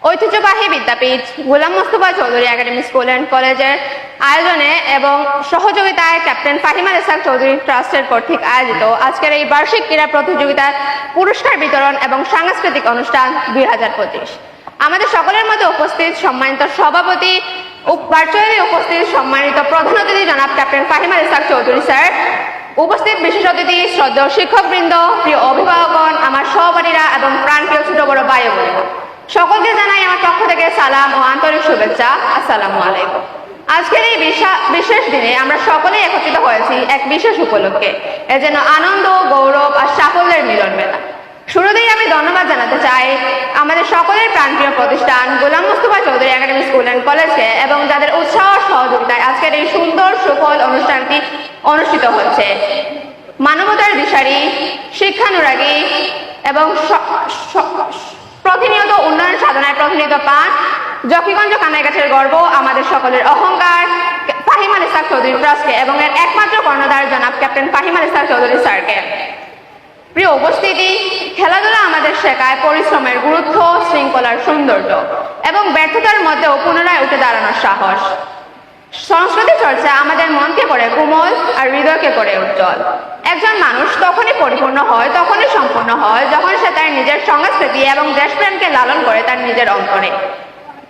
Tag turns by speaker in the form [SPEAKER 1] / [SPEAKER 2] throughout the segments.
[SPEAKER 1] ঐতিহ্যবাহী বিদ্যাপীঠ Golam Mostafa Chowdhury Academy School and কলেজের আয়োজনে এবং সহযোগিতায় ক্যাপ্টেন ফাহিমা ইসহাক চৌধুরী ট্রাস্টের কর্তৃক আয়োজিত আজকের এই বার্ষিক ক্রীড়া প্রতিযোগিতার পুরস্কার বিতরণ এবং সাংস্কৃতিক অনুষ্ঠান 2025। আমাদের সকলের মধ্যে উপস্থিত সম্মানিত সভাপতি ও ভার্চুয়ালি উপস্থিত সম্মানিত প্রধান অতিথি জনাব ক্যাপ্টেন ফাহিমা ইসহাক চৌধুরী স্যার, উপস্থিত বিশেষ অতিথি শ্রদ্ধেয় শিক্ষকবৃন্দ, প্রিয় অভিভাবকগণ, আমার সহপাঠীরা এবং প্রাণপ্রিয় ছোট বড় ভাই ও বোনেরা, সকলকে জানাই আমার পক্ষ থেকে সালাম ও আন্তরিক শুভেচ্ছা। আসসালামু আলাইকুম। আজকের এই বিশেষ দিনে আমরা সকলেই একত্রিত হয়েছি এক বিশেষ উপলক্ষে, এ যেন আনন্দ, গৌরব আর সাফল্যের মিলন মেলা। শুরুতেই আমি ধন্যবাদ জানাতে চাই আমাদের সকলের প্রাণপ্রিয় প্রতিষ্ঠান Golam Mostafa Chowdhury Academy School and কলেজকে, এবং যাদের উৎসাহ সহযোগিতায় আজকের এই সুন্দর সুফল অনুষ্ঠানটি অনুষ্ঠিত হচ্ছে। মানবতার দিশারি, শিক্ষানুরাগী এবং প্রতিনিয়ত উন্নয়ন সাধনায় প্রতিনিয়ত পান জকিগঞ্জ কানাইগাছের গর্ব, আমাদের সকলের অহংকার ফাহিমা ইসহাক চৌধুরী ট্রাস্টকে এবং এর একমাত্র কর্ণধার জনাব ক্যাপ্টেন ফাহিমা ইসহাক চৌধুরী স্যারকে। প্রিয় উপস্থিতি, খেলাধুলা আমাদের শেখায় পরিশ্রমের গুরুত্ব, শৃঙ্খলার সৌন্দর্য এবং ব্যর্থতার মধ্যেও পুনরায় উঠে দাঁড়ানোর সাহস। সংস্কৃতি চর্চা আমাদের মনকে করে কোমল আর হৃদয়কে করে উজ্জ্বল। একজন মানুষ তখনই পরিপূর্ণ হয়, তখনই সম্পূর্ণ হয়, যখন সে তার নিজের সংস্কৃতি এবং দেশপ্রেমকে লালন করে তার নিজের অন্তরে।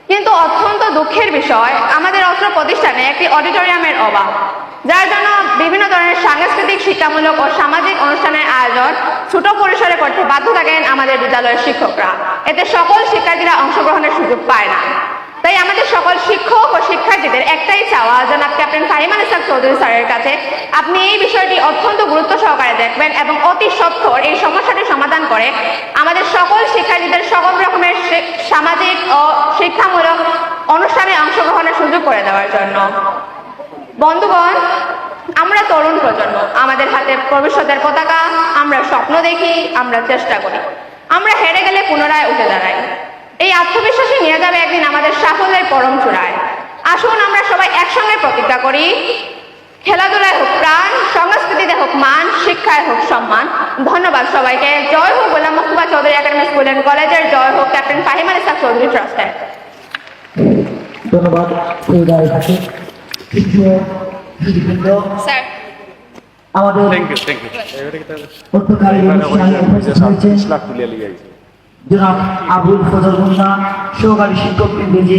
[SPEAKER 1] কিন্তু অত্যন্ত দুঃখের বিষয়, আমাদের অত্র প্রতিষ্ঠানে একটি অডিটোরিয়ামের অভাব, যার জন্য বিভিন্ন ধরনের সাংস্কৃতিক, শিক্ষামূলক ও সামাজিক অনুষ্ঠানের আয়োজন ছোট পরিসরে করতে বাধ্য থাকেন আমাদের বিদ্যালয়ের শিক্ষকরা। এতে সকল শিক্ষার্থীরা অংশগ্রহণের সুযোগ পায় না। তাই আমাদের সকল শিক্ষক ও শিক্ষার্থীদের একটাই চাওয়া, জনাব ক্যাপ্টেন ফাহিমা ইসহাক চৌধুরী স্যারের কাছে আপনি এই বিষয়টি অত্যন্ত গুরুত্ব সহকারে দেখবেন এবং অতি সত্বর এই সমস্যাটি সমাধান করে আমাদের সকল শিক্ষার্থীদের সকল রকমের সামাজিক ও শিক্ষামূলক অনুষ্ঠানে অংশগ্রহণের সুযোগ করে দেওয়ার জন্য। বন্ধুগণ, আমরা তরুণ প্রজন্ম, আমাদের হাতে ভবিষ্যতের পতাকা। আমরা স্বপ্ন দেখি, আমরা চেষ্টা করি, আমরা হেরে গেলে পুনরায় উঠে দাঁড়াই। এই আত্মবিশ্বাসী নিয়ে যাবে একদিন আমাদের সাফল্যের পরম চূড়ায়। আসুন আমরা সবাই একসঙ্গে প্রতিজ্ঞা করি, খেলাধুলায় হোক প্রাণ, সংস্কৃতিতে হোক মান, শিক্ষায় হোক সম্মান। ধন্যবাদ সবাইকে। জয় হোক Golam Mostafa Chowdhury Academy School and কলেজের, জয় হোক ক্যাপ্টেন ফাহিমা ইসহাক চৌধুরী ট্রাস্টের।
[SPEAKER 2] ধন্যবাদ
[SPEAKER 1] স্যার,
[SPEAKER 2] আমাদের জনাব আবুল ফজল মুন্না, সহকারী শিক্ষক বৃন্দ জি।